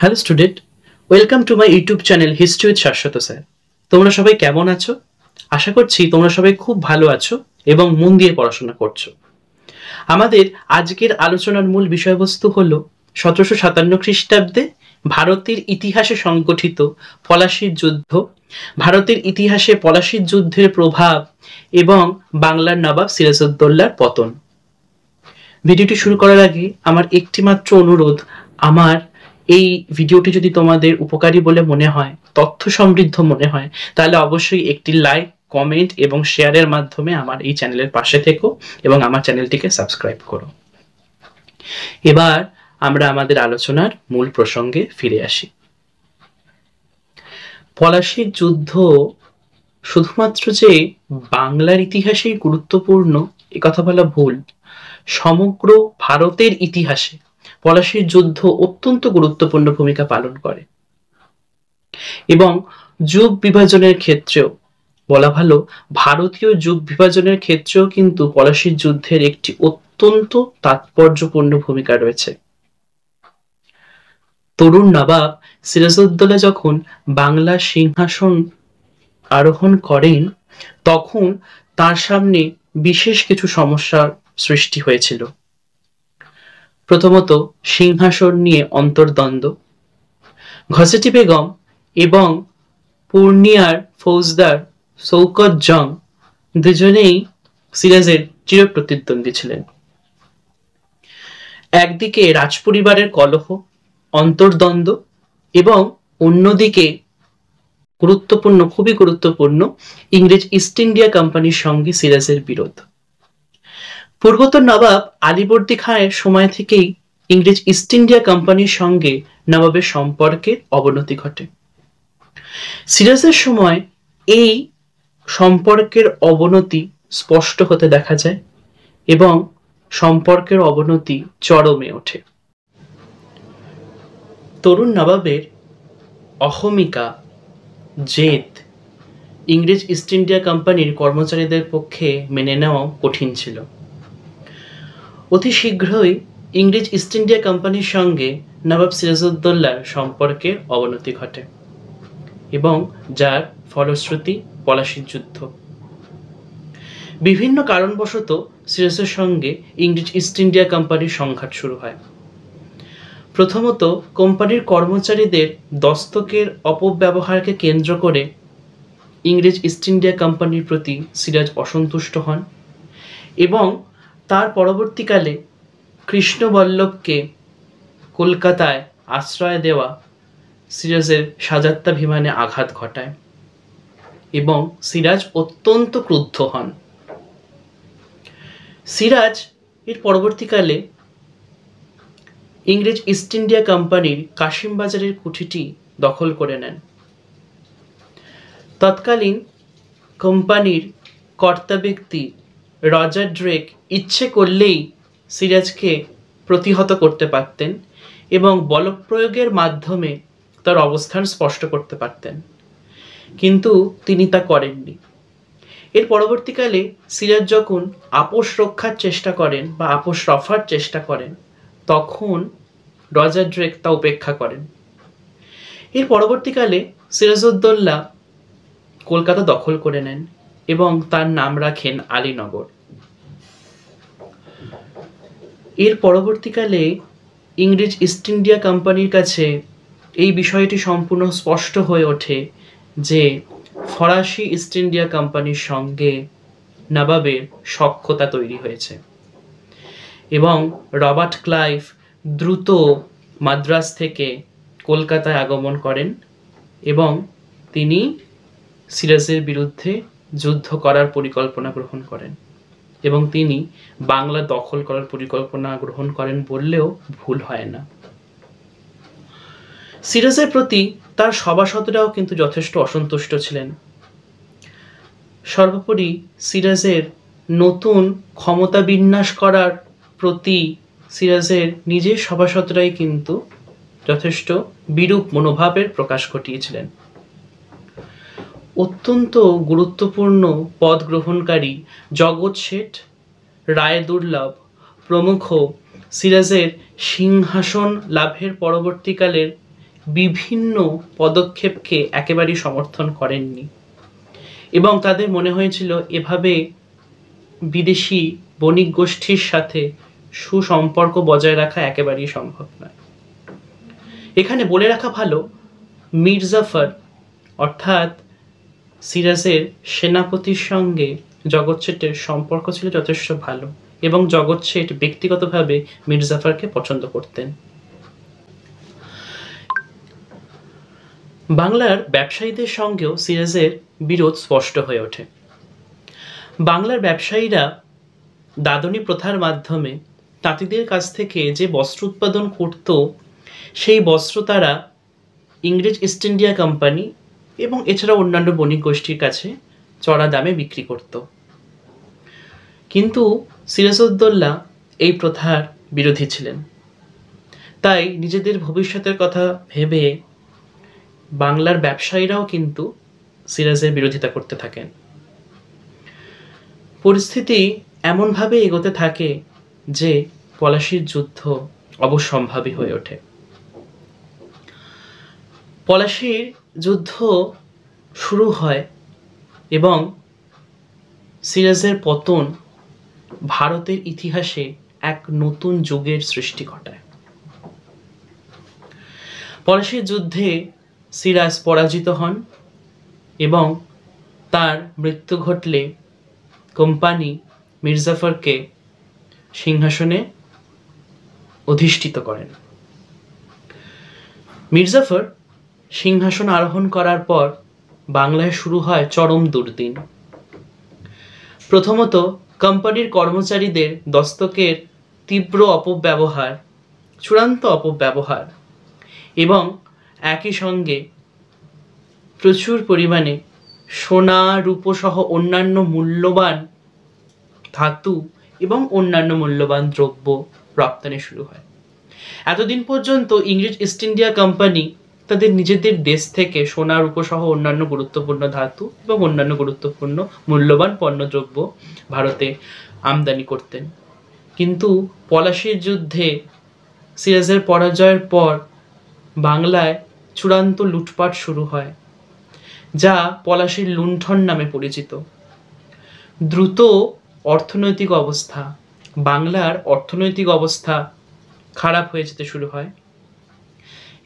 Hello student, welcome to my YouTube channel history with Shashwat sir. তোমরা সবাই কেমন আছো? আশা করছি তোমরা সবাই খুব ভালো আছো এবং মন দিয়ে পড়াশোনা করছো। আমাদের আজকের আলোচনার মূল বিষয়বস্তু হলো 1757 খ্রিস্টাব্দে ভারতের ইতিহাসে সংগঠিত পলাশীর যুদ্ধ, ভারতের ইতিহাসে পলাশীর যুদ্ধের প্রভাব এবং বাংলার নবাব সিরাজউদ্দৌলার পতন। ভিডিওটি শুরু করার আগে আমার একটি মাত্র অনুরোধ, আমার এই ভিডিওটি যদি তোমাদের উপকারী বলে মনে হয়, তথ্য সমৃদ্ধ মনে হয়, তাহলে অবশ্যই একটি লাইক, কমেন্ট এবং শেয়ারের মাধ্যমে আমার এই চ্যানেলের পাশে থেকো এবং আমার চ্যানেলটিকে সাবস্ক্রাইব করো। এবার আমরা আমাদের আলোচনার মূল প্রসঙ্গে ফিরে আসি। পলাশীর যুদ্ধ শুধুমাত্র যে বাংলার ইতিহাসেই গুরুত্বপূর্ণ এ কথা বলা ভুল। সমগ্র ভারতের ইতিহাসে পলাশীর যুদ্ধ অত্যন্ত গুরুত্বপূর্ণ ভূমিকা পালন করে এবং যুগ বিভাজনের ক্ষেত্রেও বলা ভালো, ভারতীয় যুগ বিভাজনের ক্ষেত্রেও কিন্তু পলাশীর যুদ্ধের একটি অত্যন্ত তাৎপর্যপূর্ণ ভূমিকা রয়েছে। তরুণ নবাব সিরাজউদ্দৌলা যখন বাংলা সিংহাসন আরোহণ করেন, তখন তার সামনে বিশেষ কিছু সমস্যার সৃষ্টি হয়েছিল। প্রথমত, সিংহাসন নিয়ে অন্তর্দ্বন্দ্ব। ঘসেটি বেগম এবং পূর্ণিয়ার ফৌজদার শৌকত জং দুজনেই সিরাজের চিরপ্রতিদ্বন্দ্বী ছিলেন। একদিকে রাজপরিবারের কলহ, অন্তর্দ্বন্দ্ব এবং অন্যদিকে খুবই গুরুত্বপূর্ণ ইংরেজ ইস্ট ইন্ডিয়া কোম্পানির সঙ্গে সিরাজের বিরোধ। পূর্বতন নবাব আলীবর্দী খাঁয়ের সময় থেকেই ইংরেজ ইস্ট ইন্ডিয়া কোম্পানির সঙ্গে নবাবের সম্পর্কের অবনতি ঘটে। সিরাজের সময় এই সম্পর্কের অবনতি স্পষ্ট হতে দেখা যায় এবং সম্পর্কের অবনতি চরমে ওঠে। তরুণ নবাবের অহমিকা, জেদ ইংরেজ ইস্ট ইন্ডিয়া কোম্পানির কর্মচারীদের পক্ষে মেনে নেওয়া কঠিন ছিল। অতি শীঘ্রই ইংরেজ ইস্ট ইন্ডিয়া কোম্পানির সঙ্গে নবাব সিরাজউদ্দৌলার সম্পর্কের অবনতি ঘটে এবং যার ফলশ্রুতি পলাশীর যুদ্ধ। বিভিন্ন কারণবশত সিরাজের সঙ্গে ইংরেজ ইস্ট ইন্ডিয়া কোম্পানির সংঘাত শুরু হয়। প্রথমত, কোম্পানির কর্মচারীদের দস্তকের অপব্যবহারকে কেন্দ্র করে ইংরেজ ইস্ট ইন্ডিয়া কোম্পানির প্রতি সিরাজ অসন্তুষ্ট হন এবং তার পরবর্তীকালে কৃষ্ণবল্লভকে কলকাতায় আশ্রয় দেওয়া সিরাজের সাজাত্যাভিমানে আঘাত ঘটায় এবং সিরাজ অত্যন্ত ক্রুদ্ধ হন। সিরাজ এর পরবর্তীকালে ইংরেজ ইস্ট ইন্ডিয়া কোম্পানির কাশিমবাজারের কুঠিটি দখল করে নেন। তৎকালীন কোম্পানির কর্তা ব্যক্তি রজার ড্রেক ইচ্ছে করলেই সিরাজকে প্রতিহত করতে পারতেন এবং বলপ্রয়োগের মাধ্যমে তার অবস্থান স্পষ্ট করতে পারতেন, কিন্তু তিনি তা করেননি। এর পরবর্তীকালে সিরাজ যখন আপোষ রক্ষার চেষ্টা করেন বা আপোষ রফার চেষ্টা করেন, তখন রজার ড্রেক তা উপেক্ষা করেন। এর পরবর্তীকালে সিরাজউদ্দৌলা কলকাতা দখল করে নেন এবং তার নাম রাখেন আলীনগর। এর পরবর্তীকালে ইংরেজ ইস্ট ইন্ডিয়া কোম্পানির কাছে এই বিষয়টি সম্পূর্ণ স্পষ্ট হয়ে ওঠে যে ফরাসি ইস্ট ইন্ডিয়া কোম্পানির সঙ্গে নবাবের সখ্যতা তৈরি হয়েছে এবং রবার্ট ক্লাইভ দ্রুত মাদ্রাজ থেকে কলকাতায় আগমন করেন এবং তিনি সিরাজের বিরুদ্ধে যুদ্ধ করার পরিকল্পনা গ্রহণ করেন এবং তিনি বাংলা দখল করার পরিকল্পনা গ্রহণ করেন বললেও ভুল হয় না। সিরাজের প্রতি তার সভাসদেরাও কিন্তু যথেষ্ট অসন্তুষ্ট ছিলেন। সর্বোপরি সিরাজের নতুন ক্ষমতা বিন্যাস করার প্রতি সিরাজের নিজের সভাসদরাই কিন্তু যথেষ্ট বিরূপ মনোভাবের প্রকাশ ঘটিয়েছিলেন। অত্যন্ত গুরুত্বপূর্ণ পদ গ্রহণকারী জগৎ শেঠ, রায়দুর্লভ প্রমুখ সিরাজের সিংহাসন লাভের পরবর্তীকালের বিভিন্ন পদক্ষেপকে একেবারেই সমর্থন করেননি এবং তাদের মনে হয়েছিল এভাবে বিদেশি বণিক গোষ্ঠীর সাথে সুসম্পর্ক বজায় রাখা একেবারেই সম্ভব নয়। এখানে বলে রাখা ভালো, মীর জাফর অর্থাৎ সিরাজের সেনাপতির সঙ্গে জগৎ শেঠের সম্পর্ক ছিল যথেষ্ট ভালো এবং জগৎ শেঠ ব্যক্তিগতভাবে মীর জাফরকে পছন্দ করতেন। বাংলার ব্যবসায়ীদের সঙ্গেও সিরাজের বিরোধ স্পষ্ট হয়ে ওঠে। বাংলার ব্যবসায়ীরা দাদনী প্রথার মাধ্যমে তাঁতিদের কাছ থেকে যে বস্ত্র উৎপাদন করত, সেই বস্ত্র তারা ইংরেজ ইস্ট ইন্ডিয়া কোম্পানি এবং এছাড়া অন্যান্য বণিক গোষ্ঠীর কাছে চড়া দামে বিক্রি করত। কিন্তু সিরাজউদ্দৌলা এই প্রথার বিরোধী ছিলেন। তাই নিজেদের ভবিষ্যতের কথা ভেবে বাংলার ব্যবসায়ীরাও কিন্তু সিরাজের বিরোধিতা করতে থাকেন। পরিস্থিতি এমনভাবে এগোতে থাকে যে পলাশীর যুদ্ধ অবশ্যম্ভাবী হয়ে ওঠে। পলাশীর যুদ্ধ শুরু হয় এবং সিরাজের পতন ভারতের ইতিহাসে এক নতুন যুগের সৃষ্টি ঘটায়। পলাশীর যুদ্ধে সিরাজ পরাজিত হন এবং তার মৃত্যু ঘটলে কোম্পানি মীর জাফরকে সিংহাসনে অধিষ্ঠিত করেন। মীর জাফর সিংহাসন আরোহণ করার পর বাংলায় শুরু হয় চরম দুর্দিন। প্রথমত কোম্পানির কর্মচারীদের দস্তকের তীব্র অপব্যবহার, চূড়ান্ত অপব্যবহার এবং একই সঙ্গে প্রচুর পরিমাণে সোনা, রূপো সহ অন্যান্য মূল্যবান ধাতু এবং অন্যান্য মূল্যবান দ্রব্য রপ্তানি শুরু হয়। এতদিন পর্যন্ত ইংরেজ ইস্ট ইন্ডিয়া কোম্পানি তাদের নিজেদের দেশ থেকে সোনা, রূপো সহ অন্যান্য গুরুত্বপূর্ণ ধাতু এবং অন্যান্য গুরুত্বপূর্ণ মূল্যবান পণ্যদ্রব্য ভারতে আমদানি করতেন। কিন্তু পলাশীর যুদ্ধে সিরাজের পরাজয়ের পর বাংলায় চূড়ান্ত লুটপাট শুরু হয়, যা পলাশীর লুণ্ঠন নামে পরিচিত। দ্রুত অর্থনৈতিক অবস্থা, বাংলার অর্থনৈতিক অবস্থা খারাপ হয়ে যেতে শুরু হয়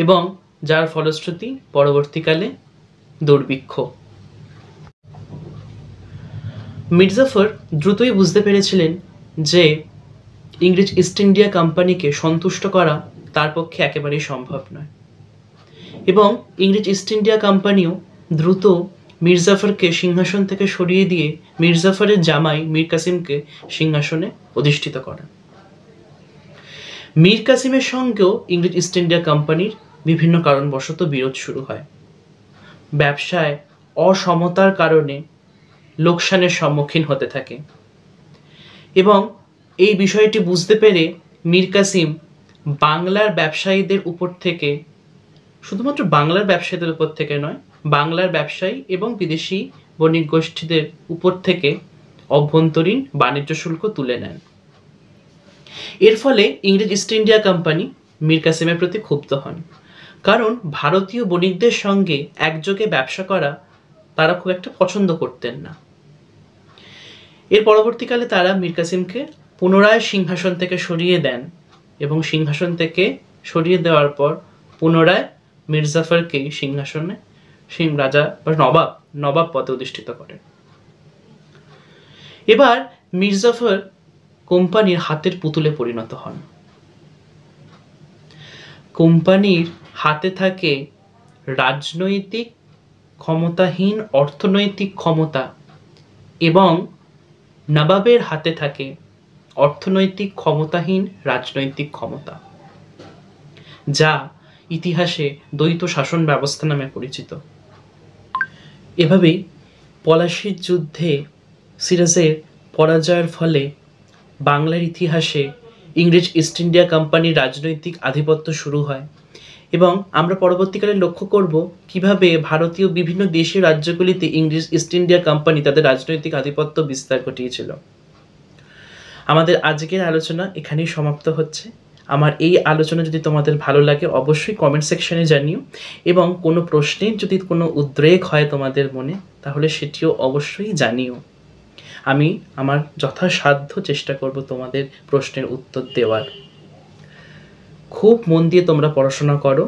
এবং যার ফলশ্রুতি পরবর্তীকালে দুর্ভিক্ষ। মীর জাফর দ্রুতই বুঝতে পেরেছিলেন যে ইংরেজ ইস্ট ইন্ডিয়া কোম্পানিকে সন্তুষ্ট করা তার পক্ষে একেবারেই সম্ভব নয় এবং ইংরেজ ইস্ট ইন্ডিয়া কোম্পানিও দ্রুত মীর জাফরকে সিংহাসন থেকে সরিয়ে দিয়ে মীর জাফরের জামাই মীর কাসিমকে সিংহাসনে অধিষ্ঠিত করেন। মীর কাসিমের সঙ্গেও ইংরেজ ইস্ট ইন্ডিয়া কোম্পানির বিভিন্ন কারণবশত বিরোধ শুরু হয়। ব্যবসায় অসমতার কারণে লোকসানের সম্মুখীন হতে থাকে এবং এই বিষয়টি বুঝতে পেরে মীর কাসিম বাংলার ব্যবসায়ীদের উপর থেকে, শুধুমাত্র বাংলার ব্যবসায়ীদের উপর থেকে নয়, বাংলার ব্যবসায়ী এবং বিদেশি বণিক গোষ্ঠীদের উপর থেকে অভ্যন্তরীণ বাণিজ্য শুল্ক তুলে নেন। এর ফলে ইংরেজ ইস্ট ইন্ডিয়া কোম্পানি মীর কাসিমের প্রতি ক্ষুব্ধ হন, কারণ ভারতীয় বণিকদের সঙ্গে একযোগে ব্যবসা করা তারা খুব একটা পছন্দ করতেন না। এর পরবর্তীকালে তারা মীর কাসিমকে পুনরায় সিংহাসন থেকে সরিয়ে দেন এবং সিংহাসন থেকে সরিয়ে দেওয়ার পর পুনরায় মীর জাফরকে সিংহাসনে রাজা বা নবাব পদে অধিষ্ঠিত করেন। এবার মীর জাফর কোম্পানির হাতের পুতুলে পরিণত হন। কোম্পানির হাতে থাকে রাজনৈতিক ক্ষমতাহীন অর্থনৈতিক ক্ষমতা এবং নবাবের হাতে থাকে অর্থনৈতিক ক্ষমতাহীন রাজনৈতিক ক্ষমতা, যা ইতিহাসে দ্বৈত শাসন ব্যবস্থা নামে পরিচিত। এভাবেই পলাশীর যুদ্ধে সিরাজের পরাজয়ের ফলে বাংলার ইতিহাসে ইংরেজ ইস্ট ইন্ডিয়া কোম্পানির রাজনৈতিক আধিপত্য শুরু হয় এবং আমরা পরবর্তীকালে লক্ষ্য করব কিভাবে ভারতীয় বিভিন্ন দেশীয় রাজ্যগুলিতে ইংরেজ ইস্ট ইন্ডিয়া কোম্পানি তাদের রাজনৈতিক আধিপত্য বিস্তার ঘটিয়েছিল। আমাদের আজকের আলোচনা এখানেই সমাপ্ত হচ্ছে। আমার এই আলোচনা যদি তোমাদের ভালো লাগে অবশ্যই কমেন্ট সেকশনে জানিও, এবং কোনো প্রশ্নের যদি কোনো উদ্রেক হয় তোমাদের মনে তাহলে সেটিও অবশ্যই জানিও। আমি আমার যথাসাধ্য চেষ্টা করব তোমাদের প্রশ্নের উত্তর দেওয়ার। খুব মন দিয়ে তোমরা পড়াশোনা করো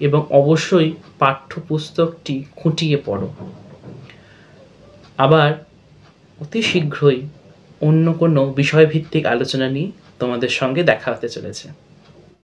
এবং অবশ্যই পাঠ্যপুস্তকটি খুঁটিয়ে পড়ো। আবার অতি শীঘ্রই অন্য কোনো বিষয়ভিত্তিক আলোচনা নিয়ে তোমাদের সঙ্গে দেখা হতে চলেছে।